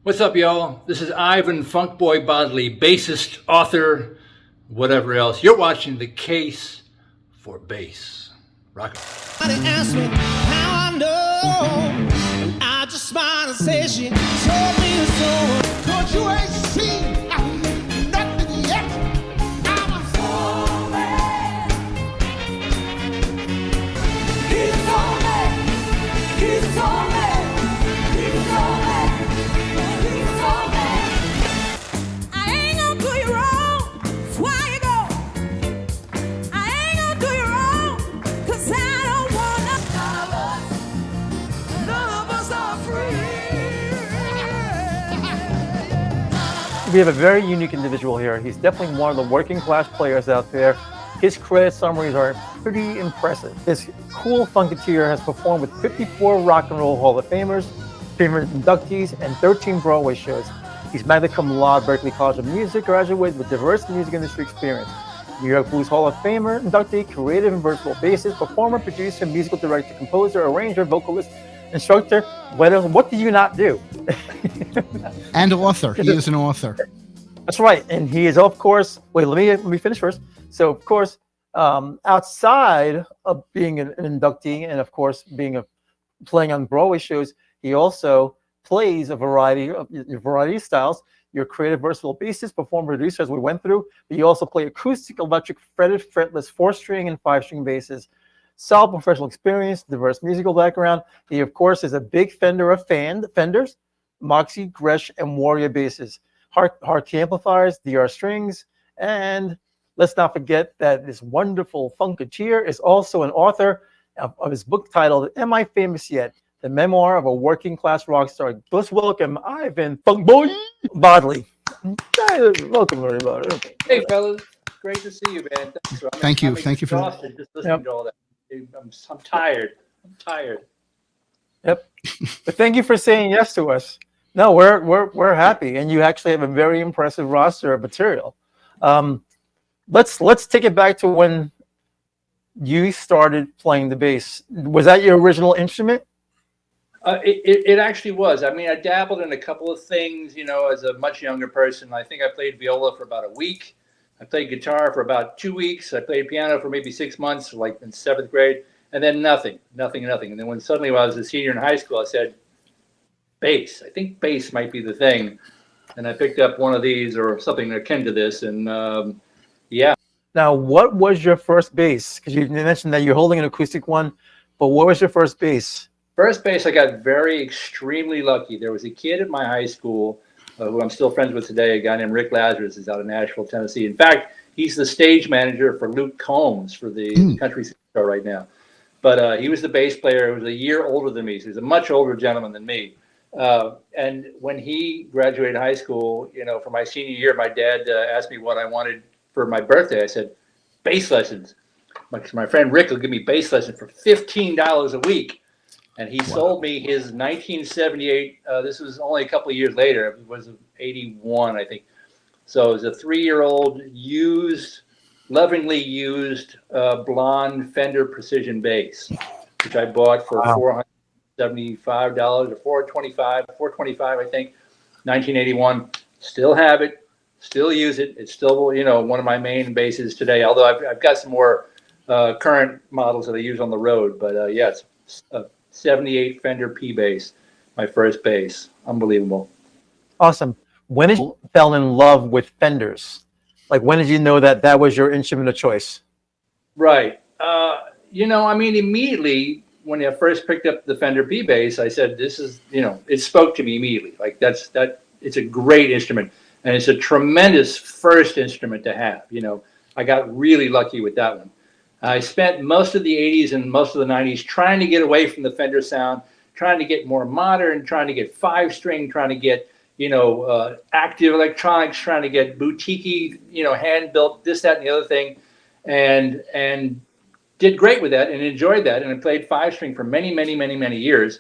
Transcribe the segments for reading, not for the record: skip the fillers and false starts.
What's up, y'all? This is Ivan Funkboy Bodley, bassist, author, whatever else. You're watching The Case for Bass. Rock it. Somebody asked me how I know, and I just smiled and said she told me so. Cause you ain't seen nothing yet. I'm a soul man. He's a soul man. He's a soul man. He's a soul man. He's a soul man. I ain't gonna do you wrong. That's why you go. I ain't gonna do you wrong. 'Cause I don't wanna. None of us are free. We have a very unique individual here. He's definitely one of the working class players out there. His credit summaries are pretty impressive. This cool funketeer has performed with 54 Rock and Roll Hall of Famers, famous inductees, and 13 Broadway shows. He's magna cum laude Berklee College of Music graduate with diverse music industry experience. New York Blues Hall of Famer, inductee, creative and versatile bassist, performer, producer, musical director, composer, arranger, vocalist, instructor. What do you not do? And author. He is an author. That's right. And he is, of course, wait, let me finish first. So, of course, outside of being an inductee and, of course, playing on Broadway shows, he also plays a variety of styles. You're a creative, versatile bassist, performer, producer, as we went through. But you also play acoustic, electric, fretted, fretless, 4-string and 5-string basses. Solid professional experience, diverse musical background. He, of course, is a big fender of Fenders, Moxie, Gresh, and Warrior basses. Harkey amplifiers, DR strings, and let's not forget that this wonderful funketeer is also an author of his book titled "Am I Famous Yet?" The Memoir of a Working Class Rock Star. Let's welcome Ivan Funkboy Bodley. Welcome, everybody. Hey, fellas. Great to see you, man. Thank you. Thank you for exhausted just listening to all that. I'm tired. Yep. But thank you for saying yes to us. No, we're happy, and you actually have a very impressive roster of material. Let's take it back to when you started playing the bass. Was that your original instrument? It actually was. I mean, I dabbled in a couple of things, as a much younger person. I think I played viola for about a week. I played guitar for about 2 weeks. I played piano for maybe 6 months, like in 7th grade, and then nothing. And then when I was a senior in high school, I said, bass. I think bass might be the thing. And I picked up one of these or something akin to this, and yeah. Now, what was your first bass? Because you mentioned that you're holding an acoustic one, but what was your first bass? First bass, I got extremely lucky. There was a kid at my high school who I'm still friends with today, a guy named Rick Lazarus. He's out of Nashville, Tennessee. In fact, he's the stage manager for Luke Combs for the country show right now. But he was the bass player. He was a year older than me. So he's a much older gentleman than me. And when he graduated high school, for my senior year, my dad asked me what I wanted for my birthday. I said, bass lessons. My friend Rick will give me bass lessons for $15 a week. And he sold me his 1978. This was only a couple of years later. It was 81, I think. So it was a 3-year-old lovingly used blonde Fender Precision bass, which I bought for $475 or $425, I think, 1981. Still have it, still use it. It's still, one of my main basses today. Although I've got some more current models that I use on the road. But yeah, it's a 78 Fender P bass, my first bass. Unbelievable. Awesome. When did you fell in love with Fenders? Like, when did you know that was your instrument of choice? Right. Immediately when I first picked up the Fender P bass, I said, this is, it spoke to me immediately. Like it's a great instrument, and it's a tremendous first instrument to have. I got really lucky with that one. I spent most of the 80s and most of the 90s trying to get away from the Fender sound, trying to get more modern, trying to get 5-string, trying to get, active electronics, trying to get boutique-y, hand-built, this, that, and the other thing, and did great with that and enjoyed that. And I played 5-string for many, many, many, many years.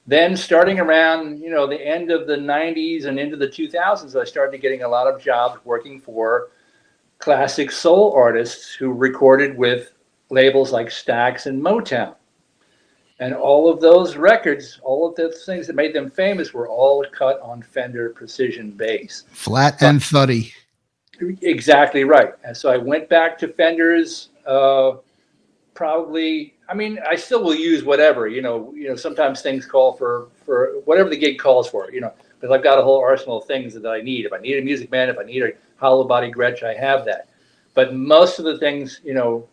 Then starting around, the end of the 90s and into the 2000s, I started getting a lot of jobs working for classic soul artists who recorded with labels like Stax and Motown. And all of those records, all of the things that made them famous were all cut on Fender Precision bass. Flat and thuddy. Exactly right. And so I went back to Fenders, probably, I mean, I still will use whatever, sometimes things call for whatever the gig calls for, because I've got a whole arsenal of things that I need. If I need a Music Man, if I need a hollow body Gretsch, I have that. But most of the things, the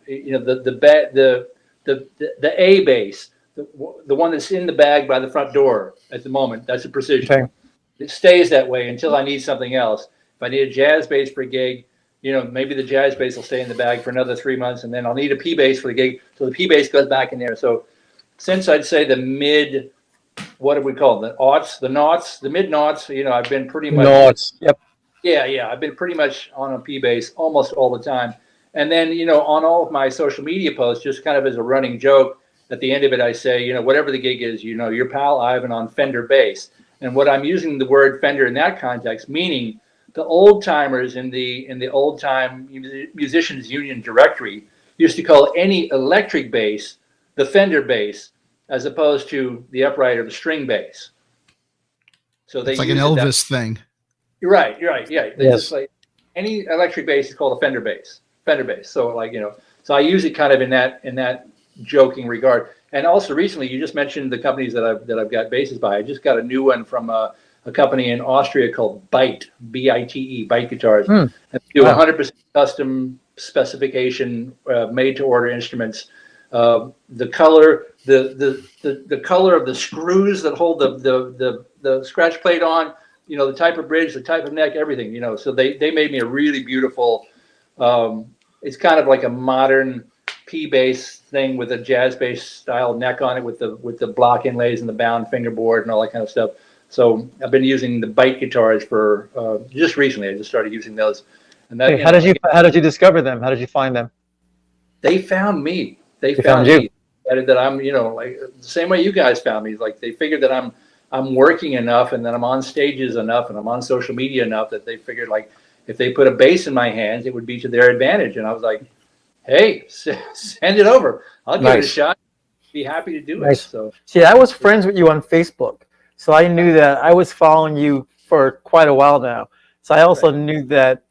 A bass, the one that's in the bag by the front door at the moment, that's a Precision. Okay. It stays that way until I need something else. If I need a jazz bass for a gig, maybe the jazz bass will stay in the bag for another 3 months, and then I'll need a P bass for the gig. So the P bass goes back in there. So since I'd say the mid, what do we call them? The mid noughts, I've been pretty much. Noughts. Yep. Yeah. I've been pretty much on a P bass almost all the time. And then, on all of my social media posts, just kind of as a running joke, at the end of it, I say, whatever the gig is, your pal Ivan on Fender bass. And what I'm using the word Fender in that context, meaning the old timers in the old time musicians union directory used to call any electric bass the Fender bass, as opposed to the upright or the string bass. So they It's like an Elvis thing. You're right. Yeah. They Yes. just like any electric bass is called a Fender bass. So so I use it kind of in that joking regard. And also recently, you just mentioned the companies that I've got basses by. I just got a new one from a company in Austria called Byte, B-I-T-E, Byte Guitars. And they do 100% custom specification, made to order instruments. The color, the color of the screws that hold the scratch plate on, the type of bridge, the type of neck, everything, So they made me a really beautiful. It's kind of like a modern P bass thing with a jazz bass style neck on it with the block inlays and the bound fingerboard and all that kind of stuff. So I've been using the Byte guitars for just recently. I just started using those. And that, How did you discover them? How did you find them? They found me. They found found you. me. That I'm, like the same way you guys found me. Like they figured that I'm working enough and that I'm on stages enough and I'm on social media enough that they figured like if they put a bass in my hands, it would be to their advantage. And I was like, hey, send it over. I'll give it a shot. Be happy to do it. So see, I was friends with you on Facebook, so I knew that I was following you for quite a while now. So I also knew that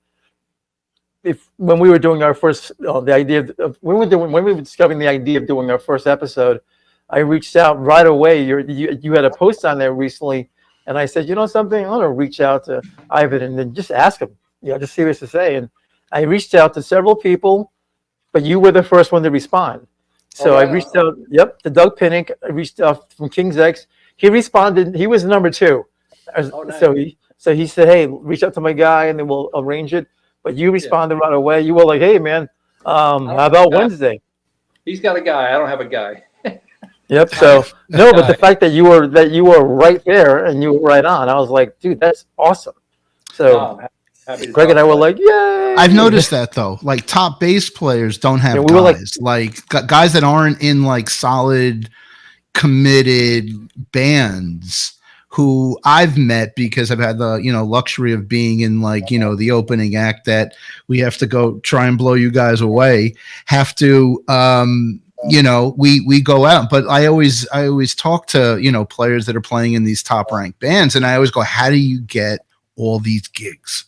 when we were doing our first, the idea of when we were discovering the idea of doing our first episode, I reached out right away. You had a post on there recently, and I said, something, I'm gonna reach out to Ivan and then just ask him, just see what he has to say. And I reached out to several people, but you were the first one to respond. So I reached out, to Doug Pinnick. I reached out from King's X. He responded. He was number 2. nice. So he said, hey, reach out to my guy and then we'll arrange it. But you responded right away. You were like, hey, man, how about Wednesday? He's got a guy. I don't have a guy. Yep. So no, but the fact that you were right there and you were right on, I was like, dude, that's awesome. So Happy to Greg and I talk were about like, yay. I've noticed that though. Like top bass players don't have we were guys. Like guys that aren't in like solid, committed bands who I've met because I've had the luxury of being in like the opening act that we have to go try and blow you guys away. Have to we go out, but I always talk to players that are playing in these top ranked bands, and I always go, how do you get all these gigs?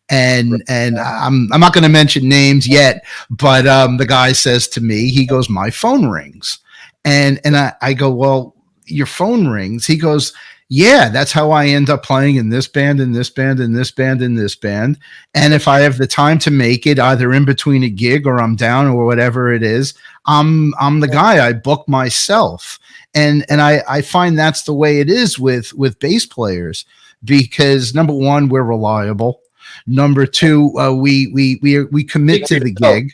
And I'm not going to mention names yet, but the guy says to me, he goes, my phone rings, and I go, well, your phone rings. He goes, yeah, that's how I end up playing in this band, in this band, in this band, in this band. And if I have the time to make it, either in between a gig or I'm down or whatever it is, I'm the guy. I book myself, and I find that's the way it is with bass players, because number one, we're reliable. Number two, we commit to the gig,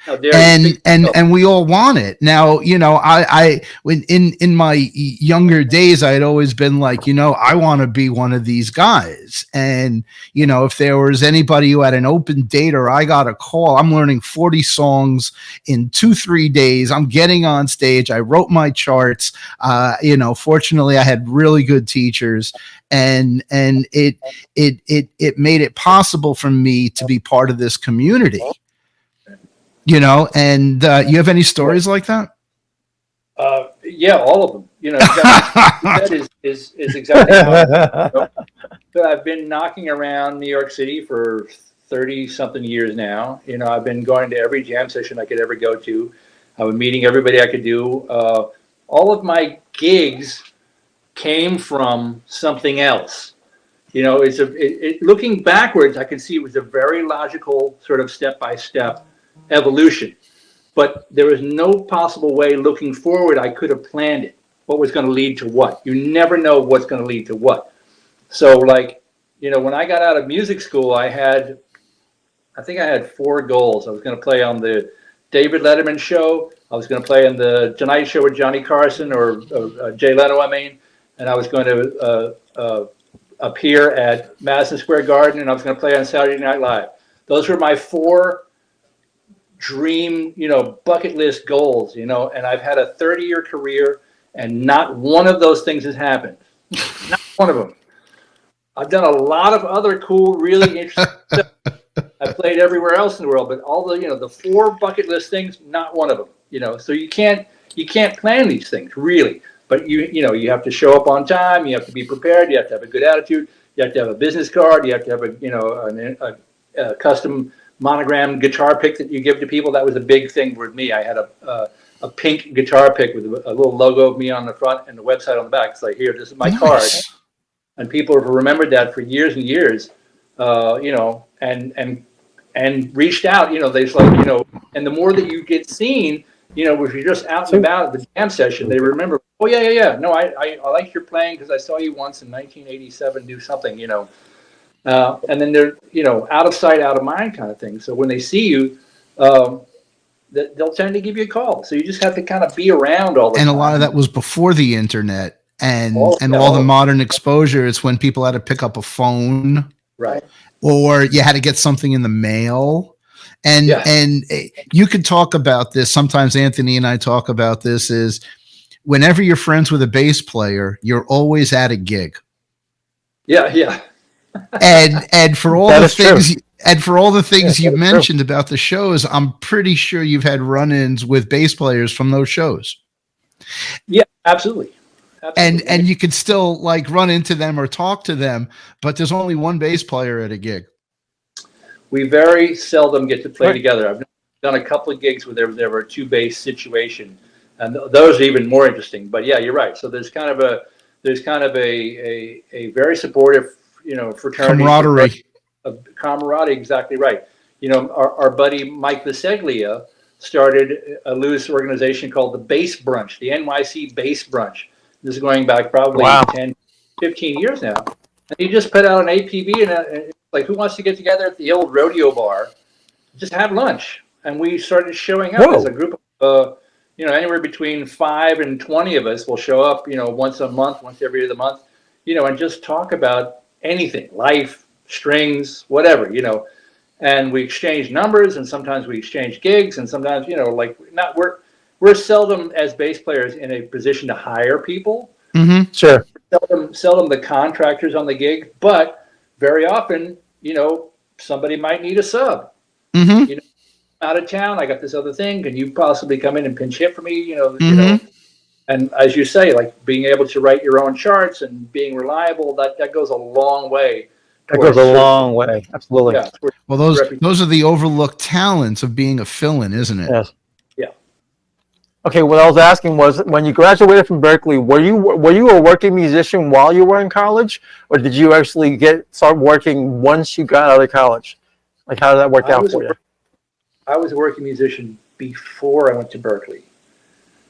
and we all want it. Now, I in my younger days, I had always been like, I want to be one of these guys. And, if there was anybody who had an open date or I got a call, I'm learning 40 songs in 2-3 days. I'm getting on stage. I wrote my charts. Fortunately I had really good teachers, and it made it possible for me to be part of this community. And you have any stories like that? Yeah, all of them. You know, that is exactly how but I've been knocking around New York City for 30 something years now. You know, I've been going to every jam session I could ever go to. I was meeting everybody I could do. All of my gigs came from something else. You know, looking backwards, I can see it was a very logical sort of step-by-step evolution. But there was no possible way looking forward I could have planned it. What was going to lead to what? You never know what's going to lead to what. So, like, you know, when I got out of music school, I think I had 4 goals. I was going to play on the David Letterman show. I was going to play on the Tonight Show with Johnny Carson or Jay Leno, I mean. And I was going to appear at Madison Square Garden, and I was going to play on Saturday Night Live. Those were my 4 dream, you know, bucket list goals, you know, and I've had a 30-year career, and not one of those things has happened. Not one of them. I've done a lot of other cool, really interesting stuff. I've played everywhere else in the world, but all the, you know, the 4 bucket list things, not one of them, you know. So you can't plan these things, really. But you know, you have to show up on time. You have to be prepared. You have to have a good attitude. You have to have a business card. You have to have a custom monogram guitar pick that you give to people. That was a big thing with me. I had a pink guitar pick with a little logo of me on the front and the website on the back. It's like, here, this is my card. And people have remembered that for years and years, you know, and reached out, you know, they just like, you know, and the more that you get seen, you know, if you're just out and about at the jam session, they remember, oh, yeah. No, I like your playing because I saw you once in 1987 do something, you know. And then they're, you know, out of sight, out of mind kind of thing. So when they see you, they'll tend to give you a call. So you just have to kind of be around all the time. And a lot of that was before the internet and all the modern exposure. It's when people had to pick up a phone. Right. Or you had to get something in the mail. And you could talk about this. Sometimes Anthony and I talk about this is whenever you're friends with a bass player, you're always at a gig. Yeah. And for all the things and for all the things you mentioned about the shows, I'm pretty sure you've had run-ins with bass players from those shows. Yeah, absolutely. And you can still like run into them or talk to them, but there's only one bass player at a gig. We very seldom get to play together. I've done a couple of gigs where there were a 2 bass situation, and those are even more interesting. But yeah, you're right. So there's kind of a very supportive, you know, fraternity, camaraderie. Exactly right. You know, our buddy Mike Biseglia started a loose organization called the Bass Brunch, the NYC Bass Brunch. This is going back probably 10, 15 years now. And he just put out an APB and like, who wants to get together at the old rodeo bar, just have lunch. And we started showing up as a group of, you know, anywhere between 5 and 20 of us will show up, you know, once a month, once every other month, you know, and just talk about anything, life, strings, whatever, you know. And we exchange numbers, and sometimes we exchange gigs, and sometimes, you know, like we're seldom as bass players in a position to hire people. Mm-hmm. Sure. Seldom the contractors on the gig, but very often, you know, somebody might need a sub. Mm-hmm. You know, out of town, I got this other thing. Can you possibly come in and pinch hit for me? You know, and as you say, like being able to write your own charts and being reliable, that goes a long way. That goes a long way. Absolutely. Yeah, well, those are the overlooked talents of being a fill-in, isn't it? Yes. Yeah. Okay, what I was asking was, when you graduated from Berkeley, were you a working musician while you were in college, or did you actually start working once you got out of college? Like, how did that work out for you? I was a working musician before I went to Berkeley.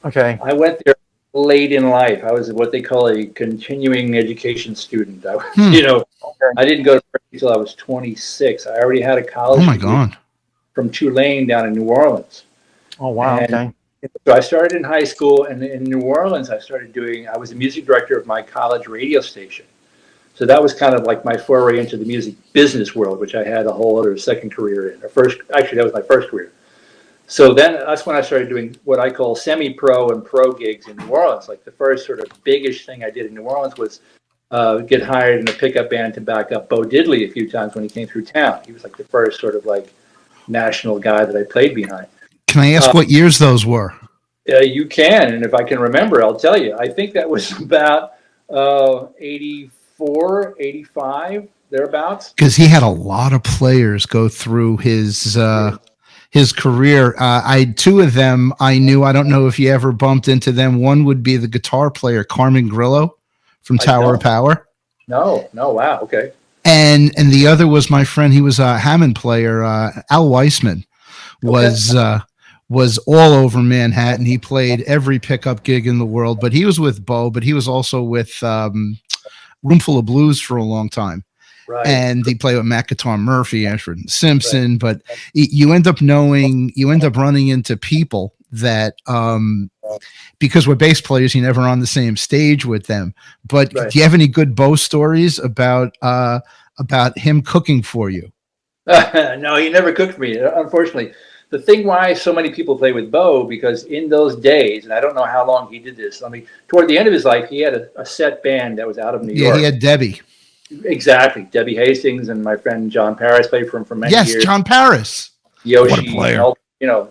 Okay. I went there late in life. I was what they call a continuing education student. You know, I didn't go to Berkeley until I was 26. I already had a college degree from Tulane down in New Orleans. Oh, wow. Okay. So I started in high school, and in New Orleans, I was the music director of my college radio station. So that was kind of like my foray into the music business world, which I had a whole other second career in. Actually, that was my first career. So then that's when I started doing what I call semi-pro and pro gigs in New Orleans. Like the first sort of biggish thing I did in New Orleans was get hired in a pickup band to back up Bo Diddley a few times when he came through town. He was like the first sort of like national guy that I played behind. Can I ask what years those were? You can, and if I can remember, I'll tell you. I think that was about 84, 85, thereabouts. Because he had a lot of players go through his career. Two of them I knew. I don't know if you ever bumped into them. One would be the guitar player Carmen Grillo from Tower of Power. No, wow, okay. And the other was my friend. He was a Hammond player. Al Weissman was all over Manhattan. He played every pickup gig in the world. But he was with Bo. But he was also with Roomful of Blues for a long time. Right. And he played with Matt Guitar Murphy, Ashford and Simpson. Right. But you end up running into people that because we're bass players, you're never on the same stage with them. But do you have any good Bo stories about him cooking for you? No, he never cooked for me, unfortunately. The thing why so many people play with Bo, because in those days, and I don't know how long he did this, I mean, toward the end of his life, he had a set band that was out of New York. Yeah, he had Debbie. Exactly. Debbie Hastings and my friend John Paris played for him for many years. Yes, John Paris. Yoshi. What a player.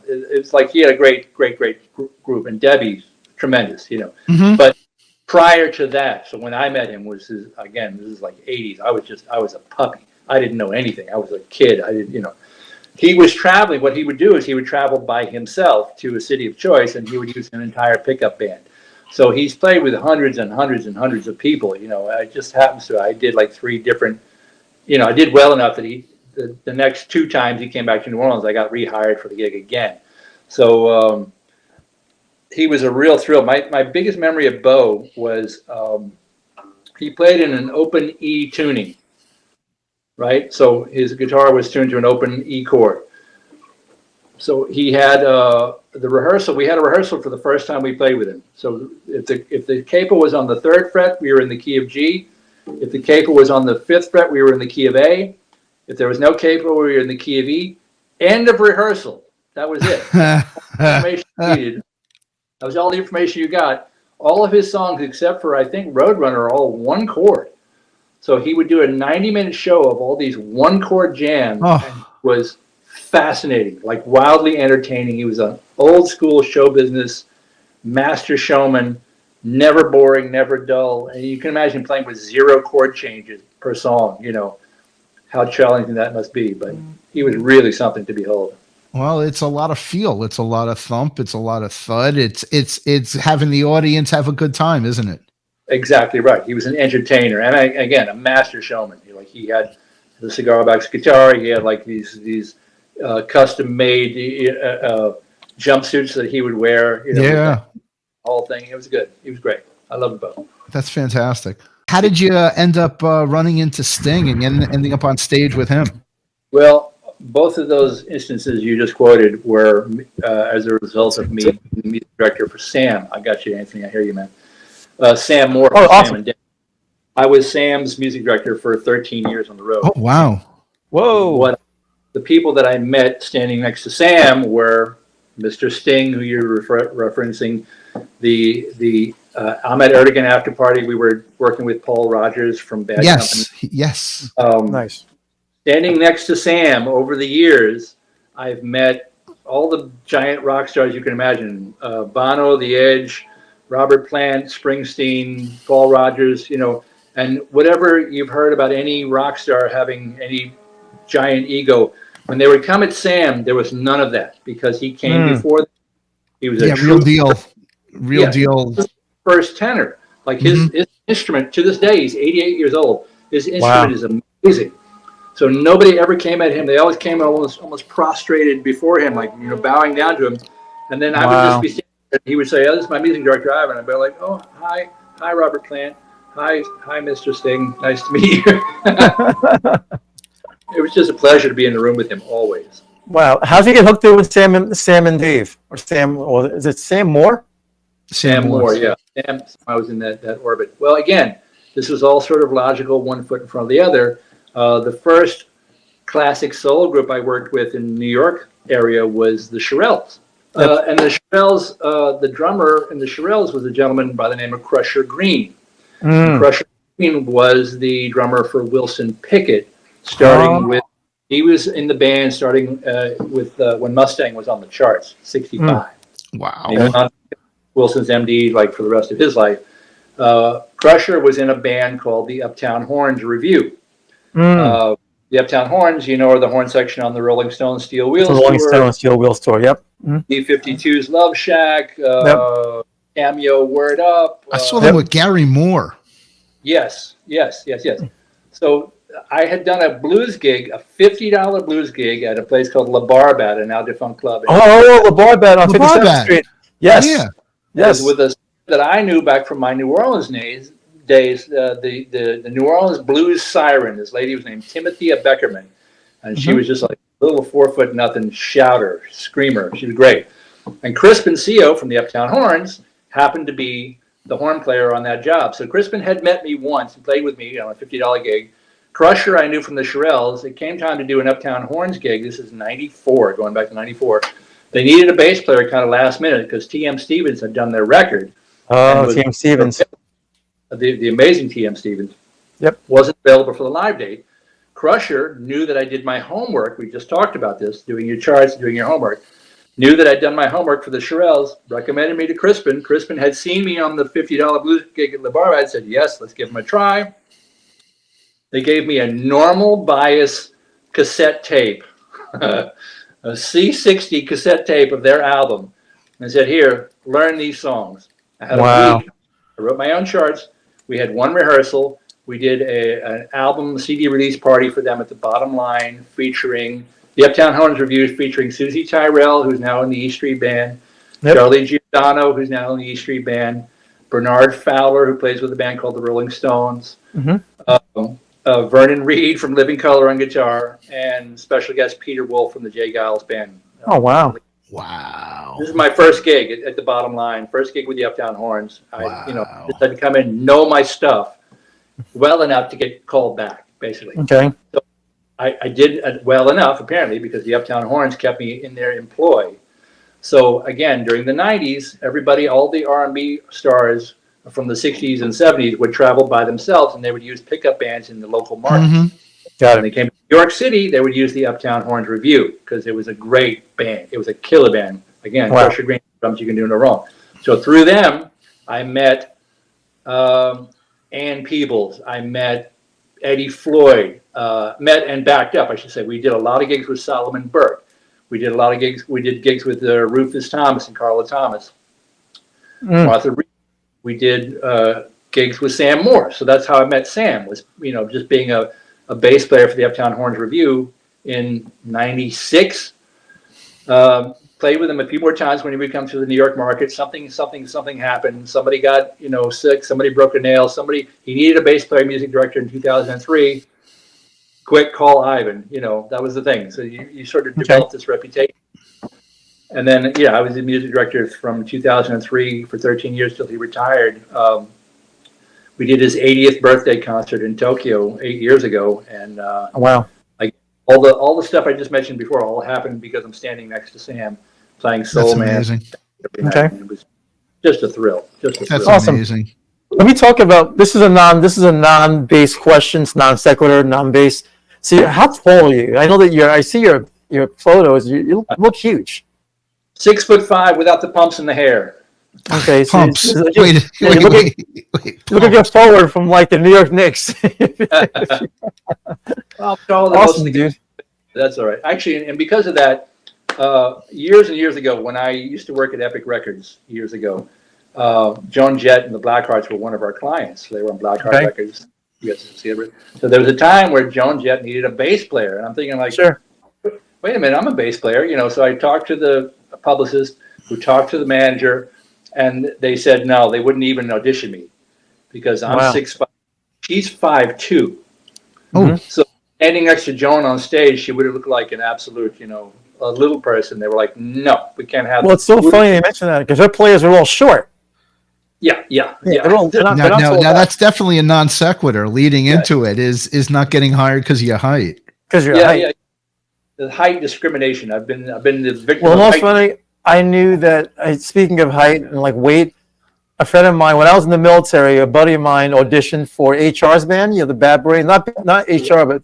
It's like he had a great group, and Debbie's tremendous, Mm-hmm. But prior to that, so when I met him this is like 80s. I was a puppy. I didn't know anything. I was a kid. He was traveling. What he would do is he would travel by himself to a city of choice, and he would use an entire pickup band. So he's played with hundreds and hundreds and hundreds of people. It just happens to, I did like 3 different, I did well enough that the next 2 times he came back to New Orleans, I got rehired for the gig again. So he was a real thrill. My biggest memory of Bo was he played in an open E tuning, right? So his guitar was tuned to an open E chord. So he had the rehearsal. We had a rehearsal for the first time we played with him. So if the capo was on the 3rd fret, we were in the key of G. If the capo was on the 5th fret, we were in the key of A. If there was no capo, we were in the key of E. End of rehearsal. That was it. Information needed. That was all the information you got. All of his songs, except for I think Roadrunner, are all 1 chord. So he would do a 90-minute show of all these 1 chord jams. And it was fascinating, like wildly entertaining. He was an old school show business master showman, never boring, never dull. And you can imagine playing with 0 chord changes per song, how challenging that must be. But he was really something to behold. Well, it's a lot of feel. It's a lot of thump. It's a lot of thud. It's having the audience have a good time, isn't it? Exactly right. He was an entertainer, and again, a master showman. He had the cigar box guitar. He had like these custom-made jumpsuits that he would wear. The whole thing. It was good. He was great. I love Bo. That's fantastic. How did you end up running into Sting and ending up on stage with him? Well, both of those instances you just quoted were as a result of me being the music director for Sam. I got you, Anthony. I hear you, man. Sam Moore. Oh, awesome. Sam and Dan. I was Sam's music director for 13 years on the road. Oh, wow. Whoa. The people that I met standing next to Sam were Mr. Sting, who you're referencing, the Ahmet Erdogan after party. We were working with Paul Rodgers from Bad Company. Yes. Nice. Standing next to Sam over the years, I've met all the giant rock stars you can imagine. Bono, The Edge, Robert Plant, Springsteen, Paul Rodgers, and whatever you've heard about any rock star having any giant ego. When they would come at Sam, there was none of that because he came before them. He was a real deal. First tenor. Like his instrument, to this day, he's 88 years old. His instrument is amazing. So nobody ever came at him. They always came almost prostrated before him, like, bowing down to him. And then I would just be standing there, and he would say, "Oh, this is my music director, Ivan." I'd be like, "Oh, hi, Robert Plant. Hi, Mr. Sting. Nice to meet you." It was just a pleasure to be in the room with him always. Wow. How'd you get hooked up with Sam and Dave? Or is it Sam Moore? Sam Moore, yeah. Sam, I was in that orbit. Well, again, this was all sort of logical, one foot in front of the other. The first classic soul group I worked with in New York area was the Shirelles. And the Shirelles, the drummer in the Shirelles was a gentleman by the name of Crusher Green. Crusher Green was the drummer for Wilson Pickett, he was in the band starting with when Mustang was on the charts, 65. Wow. He went on to Wilson's MD, like for the rest of his life. Crusher was in a band called the Uptown Horns Review. The Uptown Horns, are the horn section on the Rolling Stones Steel Wheels The Rolling tour, Stones Steel Wheels tour. Yep. B-52's Love Shack, Cameo Word Up. I saw them with Gary Moore. Yes. So I had done a blues gig, a $50 blues gig at a place called La Barbat, a now defunct club. The Barbat on La 57th Barbat. Street. Yes. Yeah. Yes. With a that I knew back from my New Orleans days, the New Orleans blues siren. This lady was named Timothea Beckerman, and she was just like a little 4'0" shouter, screamer. She was great. And Crispin Cioe from the Uptown Horns happened to be the horn player on that job. So Crispin had met me once and played with me on a $50 gig. Crusher I knew from the Shirelles. It came time to do an Uptown Horns gig. This is '94, going back to '94. They needed a bass player kind of last minute because T.M. Stevens had done their record. Oh, T.M. Stevens. The amazing T.M. Stevens. Yep. Wasn't available for the live date. Crusher knew that I did my homework. We just talked about this, doing your charts, doing your homework. Knew that I'd done my homework for the Shirelles, recommended me to Crispin. Crispin had seen me on the $50 blues gig at La Barbat. I said, yes, let's give him a try. They gave me a normal bias cassette tape, a C60 cassette tape of their album, and said, here, learn these songs. I had a week. I wrote my own charts. We had one rehearsal. We did an album CD release party for them at the Bottom Line, featuring the Uptown Horns Reviews, featuring Susie Tyrell, who's now in the E Street Band, Charlie Giordano, who's now in the E Street Band, Bernard Fowler, who plays with a band called the Rolling Stones, Vernon Reed from Living Colour on guitar, and special guest Peter Wolf from the Jay Giles Band. Oh, wow. Wow. This is my first gig at the Bottom Line, first gig with the Uptown Horns. I just had to come in, know my stuff well enough to get called back, basically. Okay. So I did well enough, apparently, because the Uptown Horns kept me in their employ. So again, during the 90s, everybody, all the R&B stars from the 60s and 70s would travel by themselves, and they would use pickup bands in the local market. Got When it. they came to New York City, they would use the Uptown Horns Review because it was a great band. It was a killer band. Again, Wow. Crusher Green drums, you can do no wrong. So through them, I met Ann Peebles. I met Eddie Floyd. Met and backed up, I should say. We did a lot of gigs with Solomon Burke. We did a lot of gigs. We did gigs with Rufus Thomas and Carla Thomas. Martha Reeves. We did gigs with Sam Moore. So that's how I met Sam, was just being a bass player for the Uptown Horns Review in '96. Played with him a few more times when he would come to the New York market. Something happened. Somebody got sick. Somebody broke a nail. He needed a bass player, music director in 2003. Quick, call Ivan. That was the thing. So you sort of developed this reputation. And then I was the music director from 2003 for 13 years till he retired. We did his 80th birthday concert in Tokyo 8 years ago, and Wow. all the stuff I just mentioned before all happened because I'm standing next to Sam playing Soul That's Man. amazing. Every night. Okay. And it was just a thrill. That's Awesome. amazing. Let me talk about this is a non-bass question, it's non sequitur, non-bass. See, how tall are you? I know that I see your photos. You look huge. 6'5" without the pumps in the hair. Okay, so Pumps. you Wait. look like you're forward from like the New York Knicks. Well, all the Awesome, most- dude. That's all right. Actually, and because of that, years and years ago, when I used to work at Epic Records years ago, Joan Jett and the Blackhearts were one of our clients. They were on Blackheart Okay. Records. You guys see it. So there was a time where Joan Jett needed a bass player, and I'm thinking like, Sure. wait a minute, I'm a bass player, So I talked to the publicist, who talked to the manager, and they said no, they wouldn't even audition me because I'm Wow. 6'5", she's 5'2". Oh. So standing next to Joan on stage, she would have looked like an absolute, a little person. They were like, no, we can't have. Well, it's so funny you mention that because their players are all short. Yeah. They're not Now so that's definitely a non sequitur. Leading into it is not getting hired because of your height. because you're Yeah, height. yeah. The height discrimination. I've been the victim. Well, of most height. funny, I knew that. Speaking of height and like weight, a friend of mine when I was in the military, a buddy of mine auditioned for HR's band. The Bad Brains, not HR, but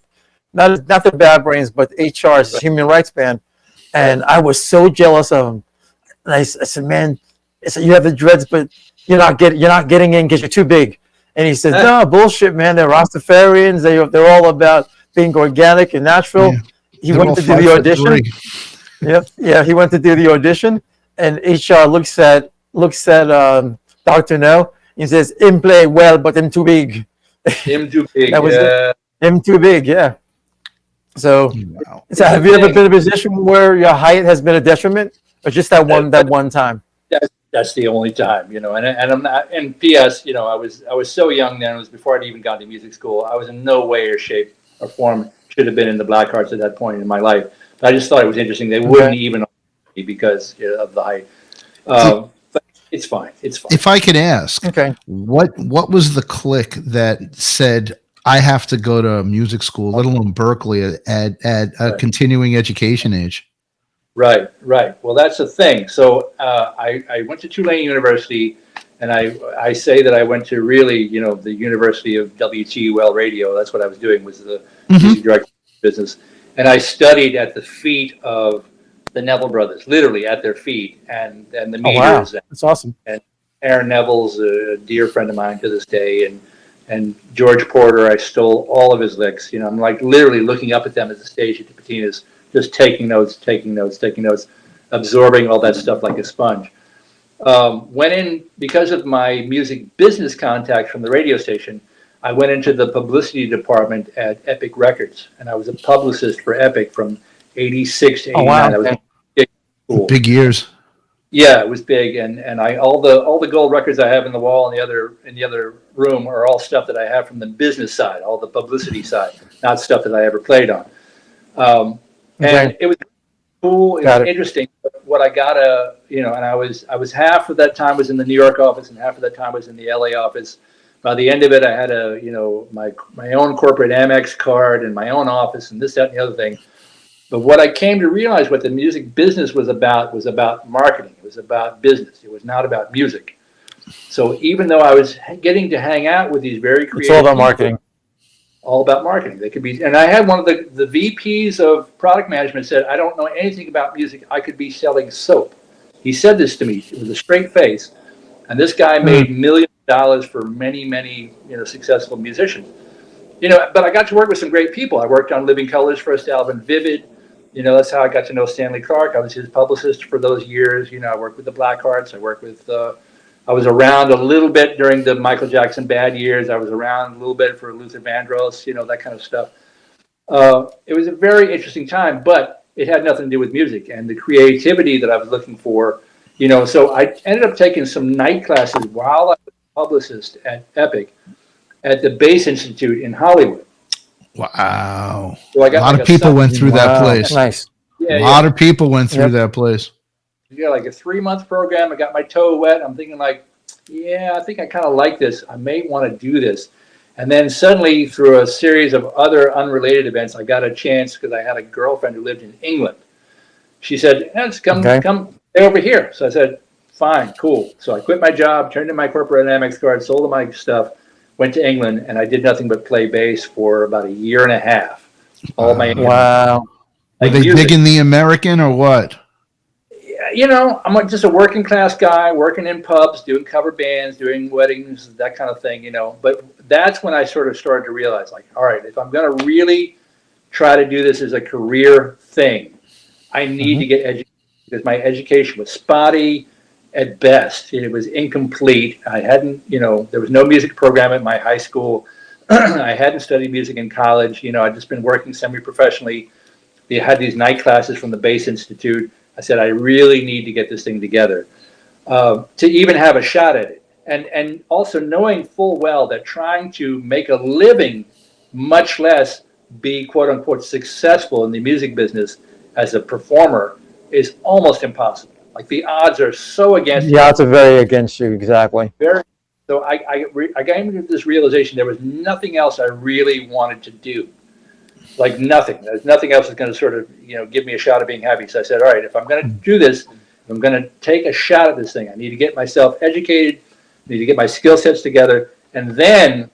not the Bad Brains, but HR's Human Rights Band. And I was so jealous of him. And I said, man, So you have the dreads, but you're not getting in because you're too big. And he says, no, bullshit, man. They're Rastafarians. They're all about being organic and natural. Yeah. He They're went all to do the 5'3". audition. Yep. Yeah, he went to do the audition, and HR looks at Dr. No. He says, "Him play well, but him too big." Him too big. That was it. Him too big. Yeah. So, Wow. so have you ever been in a position where your height has been a detriment, or just that one time? That's the only time, you know. And I'm not. And P.S. You know, I was so young then. It was before I'd even gone to music school. I was in no way or shape or form should have been in the Black Arts at that point in my life. But I just thought it was interesting. They wouldn't even me because of the height. But it's fine. It's fine. If I could ask, Okay. what was the click that said I have to go to music school, let alone Berkeley at a continuing education age? Right. Well, that's the thing. So I went to Tulane University, and I say that I went to really, you know, the University of WTUL Radio. That's what I was doing, was the music director business. And I studied at the feet of the Neville brothers, literally at their feet, and the meters. Oh, wow. That's awesome. And Aaron Neville's a dear friend of mine to this day, and George Porter, I stole all of his licks. You know, I'm like literally looking up at them at the stage at the Patinas, just taking notes, absorbing all that stuff like a sponge. Went in, because of my music business contacts from the radio station, I went into the publicity department at Epic Records, and I was a publicist for Epic from 86 to 89. wow. I was big, cool. Big years. Yeah, it was big, and I all the gold records I have in the wall in the other room are all stuff that I have from the business side, all the publicity side, not stuff that I ever played on. And it was cool, it was interesting. But what I gotta, you know, and I was half of that time was in the New York office, and half of that time was in the LA office. By the end of it, I had my own corporate Amex card and my own office and this, that, and the other thing. But what I came to realize what the music business was about marketing. It was about business. It was not about music. So even though I was getting to hang out with these very creative It's all about people, marketing. all about marketing. They could be, and I had one of the VPs of product management said, I don't know anything about music. I could be selling soap. He said this to me with a straight face. And this guy made millions of dollars for many, many, you know, successful musicians. You know, but I got to work with some great people. I worked on Living Colour's first album, Vivid. You know, that's how I got to know Stanley Clarke. I was his publicist for those years. You know, I worked with the Black Arts. I worked with, I was around a little bit during the Michael Jackson bad years. I was around a little bit for Luther Vandross, you know, that kind of stuff. It was a very interesting time, but it had nothing to do with music and the creativity that I was looking for. You know, so I ended up taking some night classes while I was a publicist at Epic at the Bass Institute in Hollywood. Wow. So I got a lot of people went through that place. Nice. Yeah, a lot of people went through that place. Yeah, like a 3-month program. I got my toe wet. I'm thinking like, yeah, I think I kind of like this. I may want to do this. And then suddenly, through a series of other unrelated events, I got a chance because I had a girlfriend who lived in England. She said, let's come stay over here. So I said, fine, cool. So I quit my job, turned in my corporate Amex card, sold my stuff, went to England, and I did nothing but play bass for about a year and a half. All my Wow. Are they digging the American or what? You know, I'm just a working class guy, working in pubs, doing cover bands, doing weddings, that kind of thing, you know. But that's when I sort of started to realize, like, all right, if I'm going to really try to do this as a career thing, I need to get educated, because my education was spotty at best. It was incomplete. I hadn't, you know, there was no music program at my high school. I hadn't studied music in college. You know, I'd just been working semi-professionally. They had these night classes from the Bass Institute. I said, I really need to get this thing together to even have a shot at it. And also knowing full well that trying to make a living, much less be quote unquote successful in the music business as a performer, is almost impossible. Like the odds are so against you. The odds are very against you, exactly. So I came to this realization there was nothing else I really wanted to do. Like nothing. There's nothing else that's going to sort of, you know, give me a shot at being happy. So I said, all right, if I'm going to do this, if I'm going to take a shot at this thing, I need to get myself educated, I need to get my skill sets together, and then,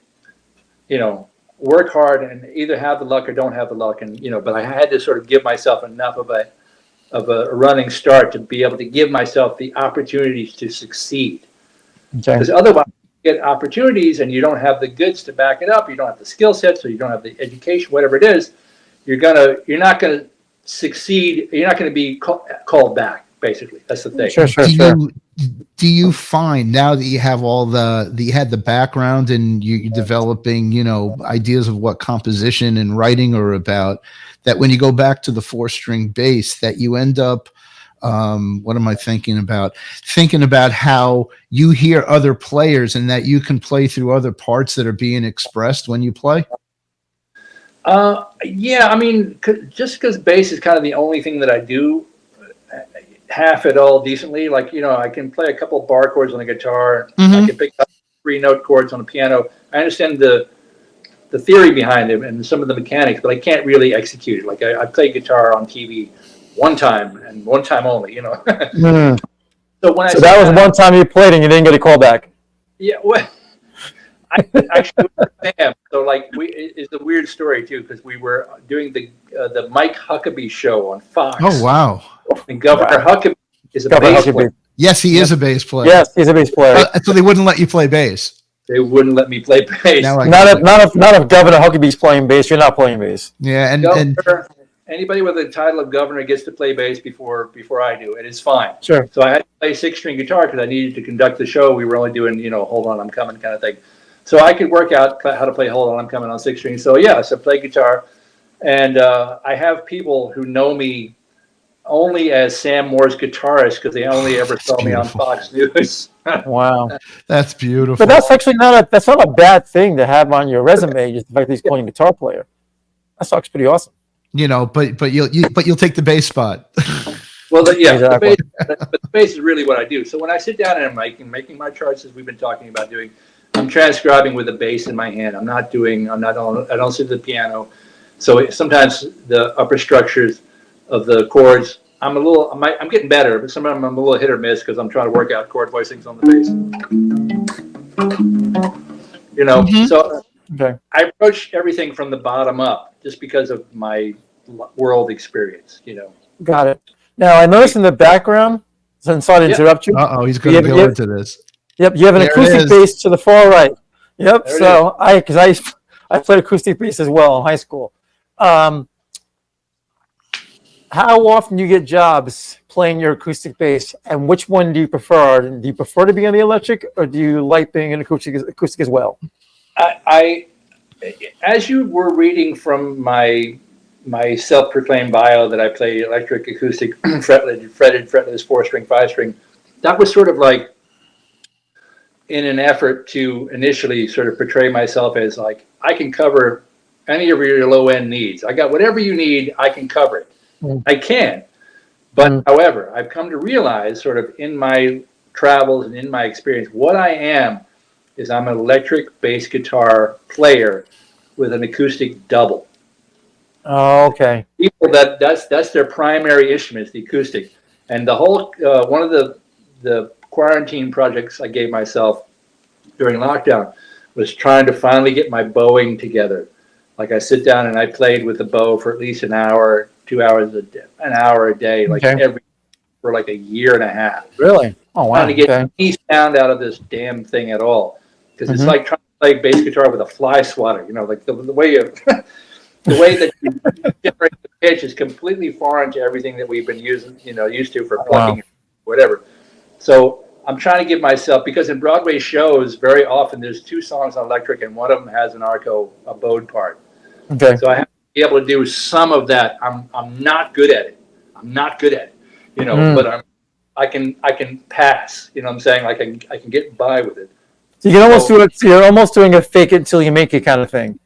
you know, work hard and either have the luck or don't have the luck. And, you know, but I had to sort of give myself enough of a running start to be able to give myself the opportunities to succeed. Okay. Because otherwise, you get opportunities and you don't have the goods to back it up. You don't have the skill set, so you don't have the education, whatever it is. You're not gonna succeed. You're not gonna be called back. Basically, that's the thing. Sure. Do you find now that you have you had the background and you're developing, ideas of what composition and writing are about, that when you go back to the 4-string bass, that you end up, what am I thinking about? Thinking about how you hear other players and that you can play through other parts that are being expressed when you play? Yeah, I mean, just because bass is kind of the only thing that I do half it all decently. Like, I can play a couple bar chords on the guitar. I can pick up 3-note chords on the piano. I understand the theory behind it and some of the mechanics, but I can't really execute it. Like I played guitar on TV one time and one time only, So that was one time you played and you didn't get a call back. Yeah, well, I actually am. So it's a weird story too, because we were doing the Mike Huckabee show on Fox. Oh wow! And Governor Huckabee is a bass player. Yes, he is a bass player. Yes, he's a bass player. So they wouldn't let you play bass. They wouldn't let me play bass. Not if Governor Huckabee's playing bass, you're not playing bass. Yeah, and anybody with the title of governor gets to play bass before I do, and it's fine. Sure. So I had to play 6-string guitar because I needed to conduct the show. We were only doing, Hold On, I'm Coming kind of thing. So I could work out how to play Hold On, I'm Coming on 6-string. So I play guitar, and I have people who know me only as Sam Moore's guitarist because they only ever saw me on Fox News. Wow, that's beautiful. But that's actually not a bad thing to have on your resume. Just the fact that he's playing guitar player. That's actually pretty awesome. But you'll take the bass spot. Well, Exactly. the bass is really what I do. So when I sit down and I'm making my charts, as we've been talking about doing, I'm transcribing with a bass in my hand. I don't sit at the piano. So sometimes the upper structures of the chords, I'm getting better, but sometimes I'm a little hit or miss because I'm trying to work out chord voicings on the bass. So Okay. I approach everything from the bottom up just because of my world experience, Got it. Now I noticed in the background. So sorry to interrupt you. He's going to go into this. Yep, you have an There it acoustic is. bass to the far right. Yep. There it So I played acoustic bass as well in high school. How often do you get jobs playing your acoustic bass, and which one do you prefer? Do you prefer to be on the electric, or do you like being an acoustic as well? I as you were reading from my self-proclaimed bio that I play electric, acoustic, fretted, fretless, 4-string, 5-string, that was sort of like in an effort to initially sort of portray myself as like, I can cover any of your low-end needs. I got whatever you need, I can cover it. I can. But however, I've come to realize sort of in my travels and in my experience, what I am is I'm an electric bass guitar player with an acoustic double. Oh, okay. People that's their primary instrument, is the acoustic. And the whole one of the quarantine projects I gave myself during lockdown was trying to finally get my bowing together. Like I sit down and I played with the bow for at least an hour, 2 hours an hour a day, like for like a year and a half. Really? Oh wow. Trying to get any sound out of this damn thing at all. Because it's like trying to play bass guitar with a fly swatter, like the way you the way that you generate the pitch is completely foreign to everything that we've been used to for plucking, whatever. So I'm trying to give myself, because in Broadway shows, very often there's 2 songs on electric and one of them has an arco, a bowed part. Okay. So I have to be able to do some of that. I'm not good at it. But I can pass. You know what I'm saying? Like I can get by with it. So you can almost do it. So you're almost doing a fake it until you make it kind of thing.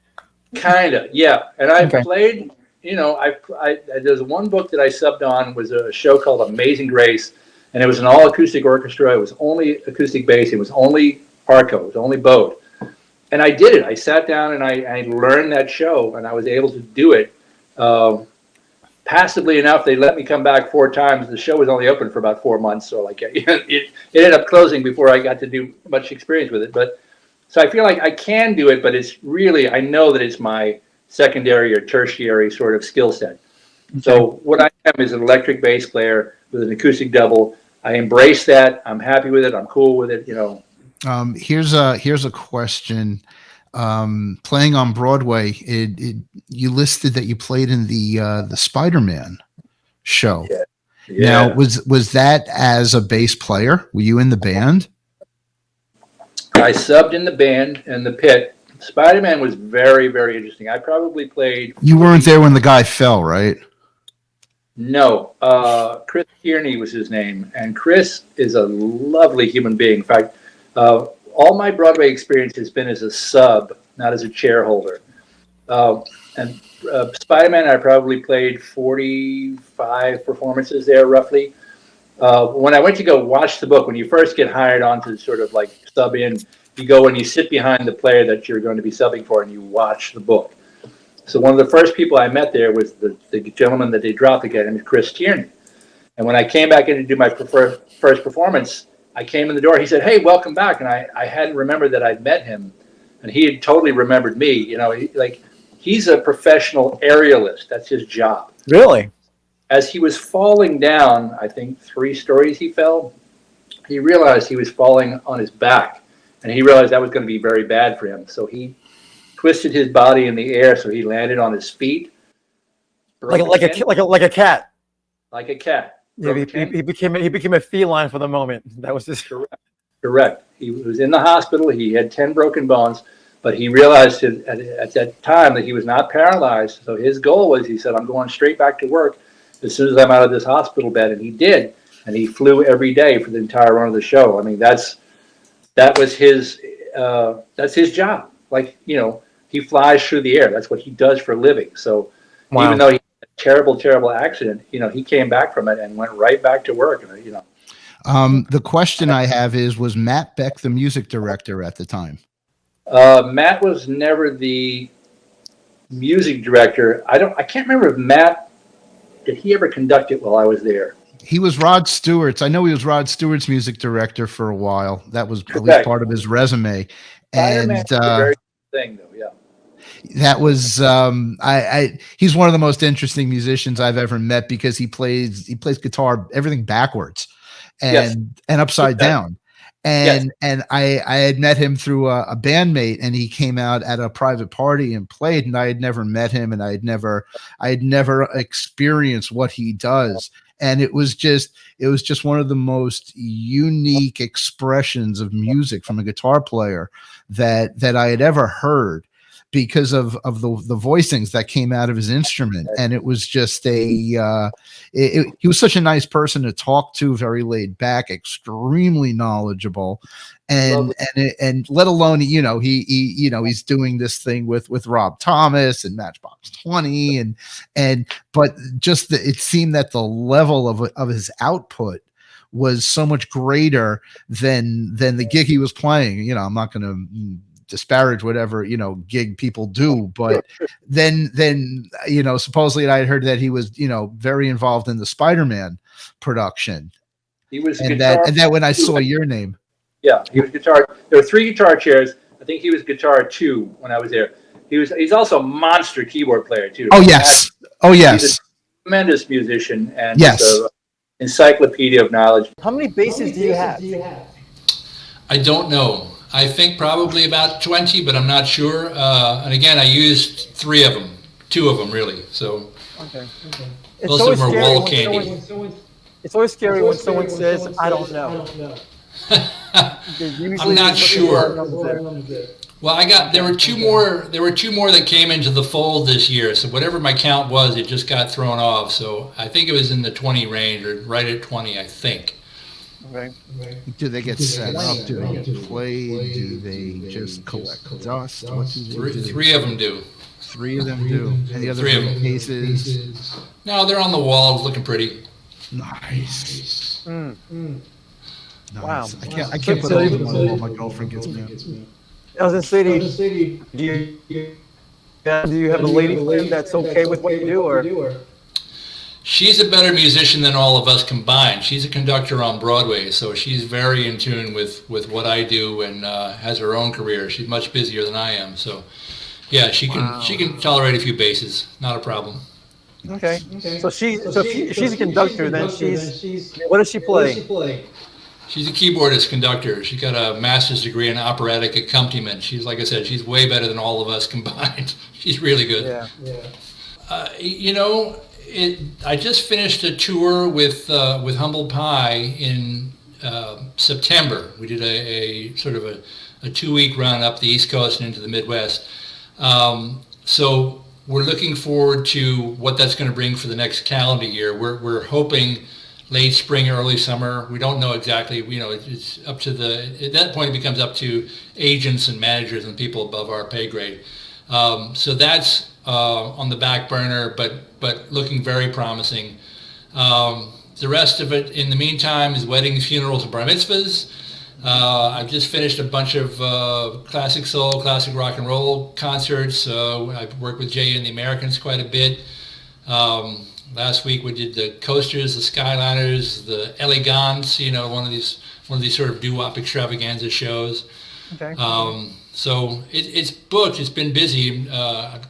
Kinda, yeah. And I've played. There's one book that I subbed on, was a show called Amazing Grace, and it was an all acoustic orchestra. It was only acoustic bass. It was only arco. It was only bowed. And I did it. I sat down and I learned that show, and I was able to do it. Passively enough, they let me come back 4 times. The show was only open for about 4 months, so it ended up closing before I got to do much experience with it. But so I feel like I can do it, but it's really, I know that it's my secondary or tertiary sort of skill set. So what I is an electric bass player with an acoustic double. I embrace that. I'm happy with it. I'm cool with it. Here's a question. Playing on Broadway, you listed that you played in the Spider-Man show. Yeah. Now, was that as a bass player? Were you in the band? I subbed in the band in the pit. Spider-Man was very, very interesting. I probably played. You weren't there when the guy fell, right? No. Chris Kearney was his name. And Chris is a lovely human being. In fact, all my Broadway experience has been as a sub, not as a chair holder. And Spider-Man, I probably played 45 performances there, roughly. When I went to go watch the book, when you first get hired on to sort of like sub in, you go and you sit behind the player that you're going to be subbing for and you watch the book. So one of the first people I met there was the gentleman that they dropped again, named Chris Tierney. And when I came back in to do my first performance, I came in the door. He said, "Hey, welcome back." And I hadn't remembered that I'd met him. And he had totally remembered me. He's a professional aerialist. That's his job. Really? As he was falling down, I think 3 stories he fell, he realized he was falling on his back. And he realized that was going to be very bad for him. So he twisted his body in the air so he landed on his feet. Like a cat. Like a cat. Yeah, he became a feline for the moment. That was just Correct. He was in the hospital. He had 10 broken bones, but he realized at that time that he was not paralyzed. So his goal was, he said, "I'm going straight back to work as soon as I'm out of this hospital bed." And he did. And he flew every day for the entire run of the show. I mean, that's his job. Like, he flies through the air. That's what he does for a living. So even though he had a terrible, terrible accident, he came back from it and went right back to work. The question I have is, was Matt Beck the music director at the time? Matt was never the music director. I can't remember if Matt, did he ever conduct it while I was there? He was Rod Stewart's. I know he was Rod Stewart's music director for a while. That was at least part of his resume. And very thing, though, yeah. That was he's one of the most interesting musicians I've ever met, because he plays guitar, everything backwards and upside down. And I had met him through a bandmate, and he came out at a private party and played, and I had never met him, and I had never experienced what he does. And it was just one of the most unique expressions of music from a guitar player that I had ever heard, because of the voicings that came out of his instrument. And it was just he was such a nice person to talk to, very laid back, extremely knowledgeable, and let alone, he's doing this thing with Rob Thomas and Matchbox 20 but just it seemed that the level of his output was so much greater than the gig he was playing. I'm not going to disparage whatever gig people do, but then supposedly I had heard that he was very involved in the Spider-Man production. He was and that when I saw your name, he was guitar. There were 3 guitar chairs. I think he was guitar 2 when I was there. He's also a monster keyboard player too. Yes. He's a tremendous musician and an encyclopedia of knowledge. How many basses do you have? I don't know. I think probably about 20, but I'm not sure. And again, I used 3 of them, 2 of them really. So most of them are wall candy. It's always scary when someone says, "I don't know." I'm not sure. Well, there were two more that came into the fold this year. So whatever my count was, it just got thrown off. So I think it was in the 20 range, or right at 20, I think. Okay. Do they get set up? Do they get played? Do they just collect dust? What do they do? 3 of them do. 3 of them do. And the other 3 of them. cases? No, they're on the walls, looking pretty. Nice. Mm. Nice. Wow. I can't put those on my wall. My girlfriend gets me out. I was gonna say, do you have a lady friend that's okay with what you do, or? She's a better musician than all of us combined. She's a conductor on Broadway, so she's very in tune with what I do, and has her own career. She's much busier than I am, so yeah, she can tolerate a few basses, not a problem. Okay. So if she's a conductor, then what does she play? She's a keyboardist conductor. She got a master's degree in operatic accompaniment. She's, like I said, she's way better than all of us combined. She's really good. Yeah. I just finished a tour with Humble Pie in September. We did a sort of a 2-week run up the East Coast and into the Midwest. So we're looking forward to what that's going to bring for the next calendar year. We're hoping late spring, early summer. We don't know exactly. It's up to at that point it becomes up to agents and managers and people above our pay grade. So that's on the back burner, but looking very promising. The rest of it, in the meantime, is weddings, funerals, and bar mitzvahs. I've just finished a bunch of classic soul, classic rock and roll concerts. I've worked with Jay and the Americans quite a bit. Last week we did the Coasters, the Skyliners, the Elegants. One of these sort of doo-wop extravaganza shows. Okay. So it's booked. It's been busy.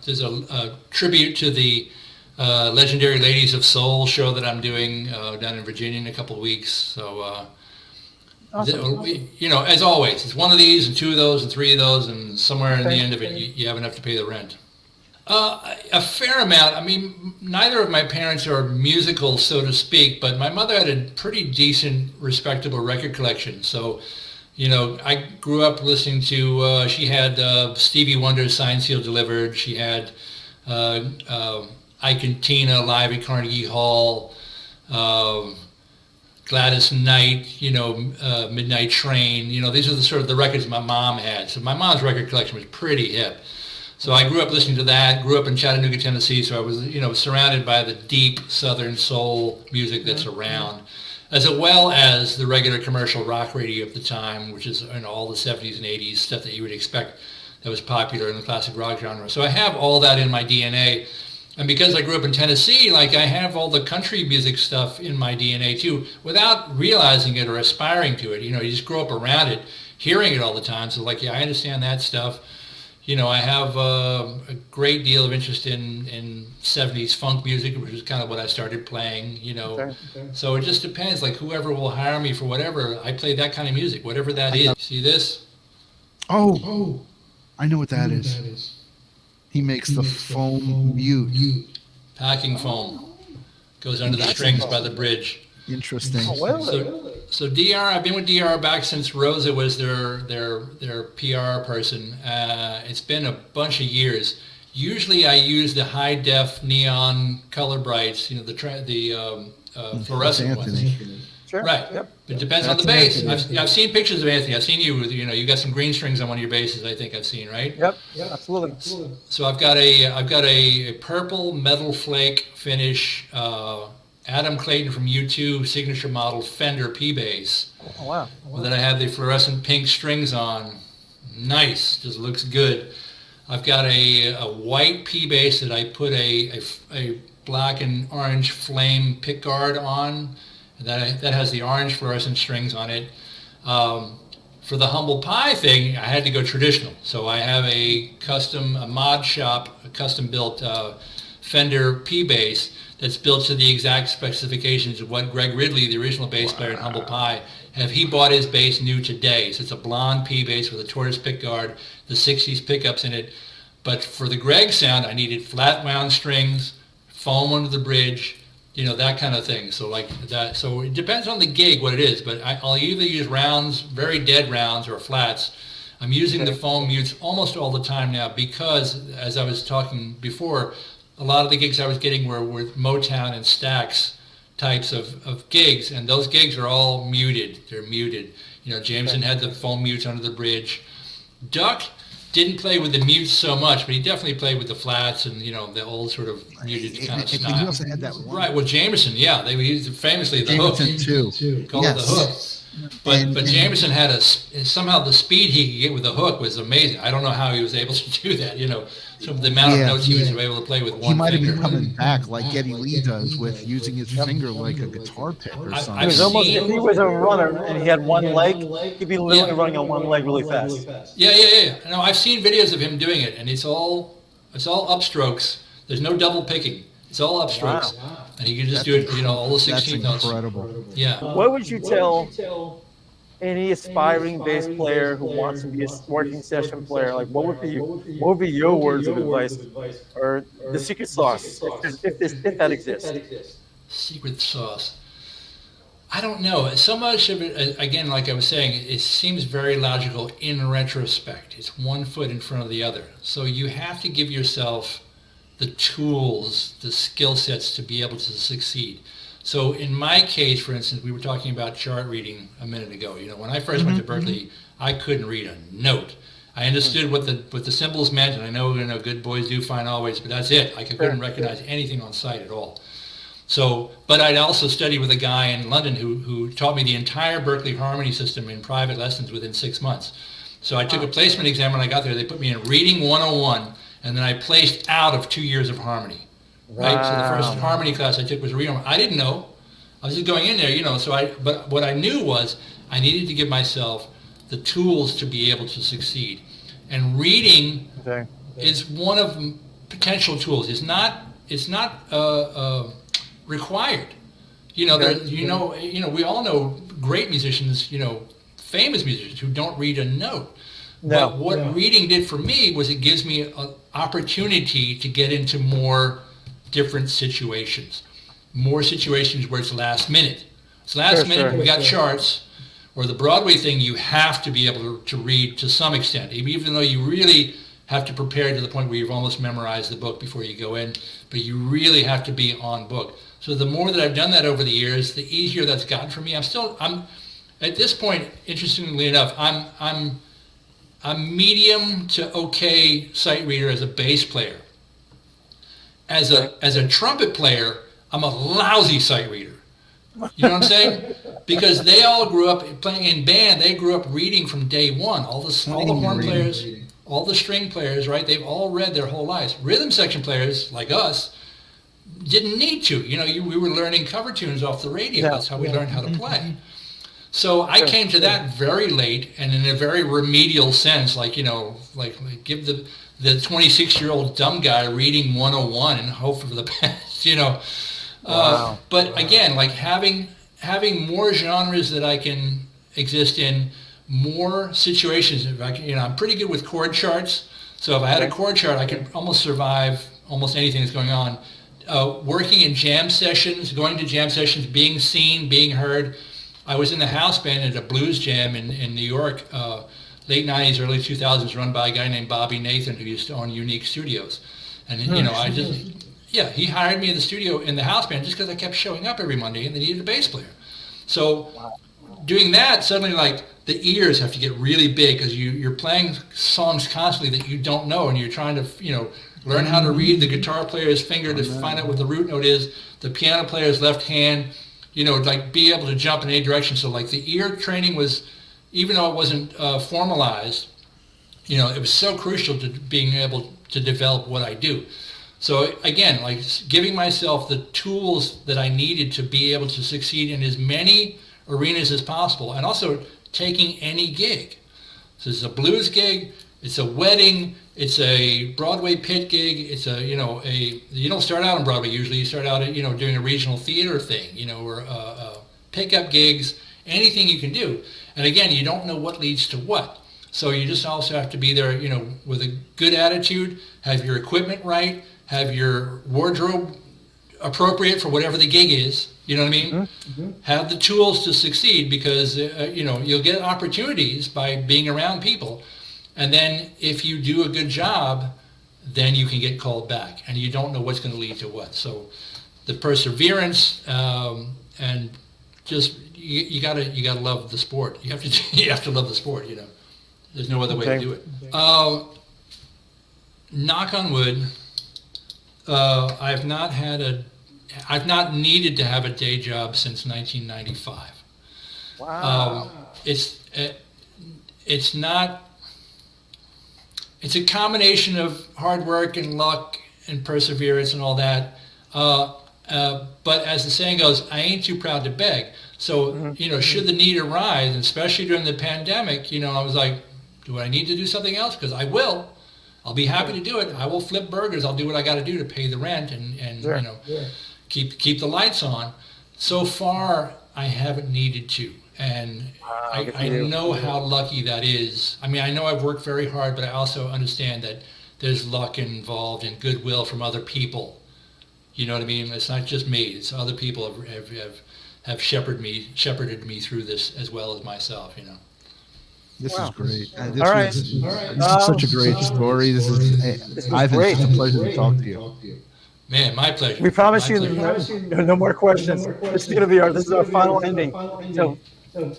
There's a tribute to the Legendary Ladies of Soul show that I'm doing down in Virginia in a couple of weeks. So, Awesome. As always, it's one of these and two of those and three of those, and somewhere in the end of it, you have enough to pay the rent. A fair amount. I mean, neither of my parents are musical, so to speak, but my mother had a pretty decent, respectable record collection. So, I grew up listening to, she had Stevie Wonder's Signed, Sealed, Delivered. She had Ike and Tina live at Carnegie Hall, Gladys Knight, Midnight Train. These are the sort of the records my mom had. So my mom's record collection was pretty hip. So I grew up listening to that, grew up in Chattanooga, Tennessee, so I was, surrounded by the deep Southern soul music that's around, as well as the regular commercial rock radio of the time, which is in all the 70s and 80s, stuff that you would expect that was popular in the classic rock genre. So I have all that in my DNA. And because I grew up in Tennessee, I have all the country music stuff in my DNA too, without realizing it or aspiring to it. You just grow up around it, hearing it all the time. So I understand that stuff. I have a great deal of interest in 70s funk music, which is kind of what I started playing, Okay. So it just depends, whoever will hire me for whatever, I play that kind of music, whatever that is. See this? Oh, I know what that is. He makes the foam mute. Packing foam. Goes under the strings by the bridge. Interesting. Oh, well. So DR, I've been with DR back since Rosa was their PR person. It's been a bunch of years. Usually I use the high def neon color brights, the fluorescent ones. Sure. Right. Yep. It depends on the bass. I've seen pictures of Anthony. I've seen you with, you got some green strings on one of your basses, I think I've seen, right? Yep. Absolutely. So I've got a purple metal flake finish Adam Clayton from U2 signature model Fender P bass. Oh, wow. That I have the fluorescent pink strings on. Nice, just looks good. I've got a white P bass that I put a black and orange flame pick guard on. That has the orange fluorescent strings on it. For the Humble Pie thing, I had to go traditional. So I have a mod shop, a custom built Fender P bass that's built to the exact specifications of what Greg Ridley, the original bass player in Humble Pie, he bought his bass new today. So it's a blonde P bass with a tortoise pickguard, the 60s pickups in it. But for the Greg sound, I needed flat wound strings, foam under the bridge, that kind of thing. So that. So it depends on the gig, what it is. But I'll either use rounds, very dead rounds, or flats. I'm using the foam mutes almost all the time now because, as I was talking before, a lot of the gigs I was getting were with Motown and Stax types of gigs, and those gigs are all muted. They're muted. Jameson had the foam mutes under the bridge. Duck didn't play with the mutes so much, but he definitely played with the flats and, the old sort of muted kind of style. He also had that one. Right, well, Jameson, they used famously the Jameson hook. too. Called it the hook. But Jameson had somehow the speed he could get with the hook was amazing. I don't know how he was able to do that, so the amount of notes he was able to play with one finger. He might have been coming back like Geddy Lee does with using his finger like a guitar pick or something. If he was a runner and he had one leg, he'd be literally running on one leg really fast. Yeah. No, I've seen videos of him doing it, and it's all upstrokes. There's no double picking. It's all upstrokes. Wow. And you can just do it, all the 16 That's notes. incredible. Yeah. What would you tell any aspiring bass player who wants to be a working session player? Like, what would be your words of advice, or the secret sauce, if that exists? Secret sauce. I don't know. So much of it, again, like I was saying, it seems very logical in retrospect. It's one foot in front of the other. So you have to give yourself the tools, the skill sets to be able to succeed. So in my case, for instance, we were talking about chart reading a minute ago. When I first went to Berkeley, I couldn't read a note. I understood what the symbols meant, and I know good boys do fine always, but that's it. I couldn't recognize anything on sight at all. So, but I'd also studied with a guy in London who taught me the entire Berkeley harmony system in private lessons within 6 months. So I took a placement exam when I got there. They put me in Reading 101, and then I placed out of 2 years of harmony. Right. So the first harmony class I took was reading. I didn't know. I was just going in there, but what I knew was I needed to give myself the tools to be able to succeed. And reading is one of the potential tools. It's not required. We all know great musicians, famous musicians who don't read a note. No. But what reading did for me was it gives me an opportunity to get into more different situations, more situations where it's last minute. It's last minute, we got charts, or the Broadway thing, you have to be able to read to some extent, even though you really have to prepare to the point where you've almost memorized the book before you go in, but you really have to be on book. So the more that I've done that over the years, the easier that's gotten for me. I'm at this point, interestingly enough, I'm a medium to okay sight reader as a bass player. As a trumpet player, I'm a lousy sight reader. You know what I'm saying? Because they all grew up playing in band. They grew up reading from day one. All the horn players, all the string players, right? They've all read their whole lives. Rhythm section players like us didn't need to. We were learning cover tunes off the radio. That's how we learned how to play. So I came to that very late, and in a very remedial sense, like give the 26-year-old dumb guy reading 101 and hope for the best, Wow. But again, like having more genres that I can exist in, more situations. If I can, I'm pretty good with chord charts. So if I had a chord chart, I could almost survive almost anything that's going on. Working in jam sessions, going to jam sessions, being seen, being heard. I was in the house band at a blues jam in New York, late 90s, early 2000s, run by a guy named Bobby Nathan, who used to own Unique Studios. And, he hired me in the studio in the house band just because I kept showing up every Monday and they needed a bass player. So doing that, suddenly like the ears have to get really big because you're playing songs constantly that you don't know, and you're trying to, learn how to read the guitar player's finger to find out what the root note is, the piano player's left hand, be able to jump in any direction. So like the ear training was, even though it wasn't formalized, it was so crucial to being able to develop what I do. So again, like giving myself the tools that I needed to be able to succeed in as many arenas as possible, and also taking any gig. So it's a blues gig, it's a wedding, it's a Broadway pit gig, it's you don't start out on Broadway usually, you start out at, doing a regional theater thing, or pickup gigs, anything you can do. And again, you don't know what leads to what. So you just also have to be there, with a good attitude, have your equipment right, have your wardrobe appropriate for whatever the gig is, you know what I mean? Mm-hmm. Have the tools to succeed, because, you'll get opportunities by being around people. And then if you do a good job, then you can get called back, and you don't know what's going to lead to what. So the perseverance, and just, you gotta love the sport. You have to love the sport, There's no other way to do it. Knock on wood, I've not needed to have a day job since 1995. Wow. It's a combination of hard work and luck and perseverance and all that. But as the saying goes, I ain't too proud to beg. So, should the need arise, and especially during the pandemic, I was like, do I need to do something else? Because I will. I'll be happy to do it. I will flip burgers. I'll do what I got to do to pay the rent and Sure. keep the lights on. So far, I haven't needed to, and I know how lucky that is. I mean, I know I've worked very hard, but I also understand that there's luck involved and goodwill from other people. You know what I mean? It's not just me. It's other people have shepherded me through this as well as myself. This is great. All right. This is such a great story. This is Ivan, great. it's such a pleasure to talk to you. Man, my pleasure. We promise My you pleasure. no more questions. This is our final ending. So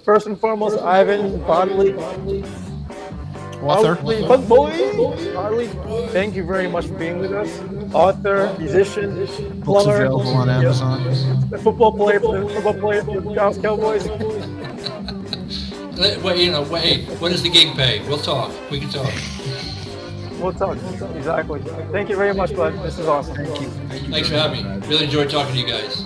first and foremost, Ivan Bodley, Author. Funkboy, Bodley, thank you very much for being with us. Author, musician, Books plumber, available on Amazon. a football player for the Dallas Cowboys. Well, hey, what does the gig pay? We'll talk. We can talk. We'll talk. Exactly. Thank you very much, bud. This is awesome. Thank you. Thanks for having me. Really enjoyed talking to you guys.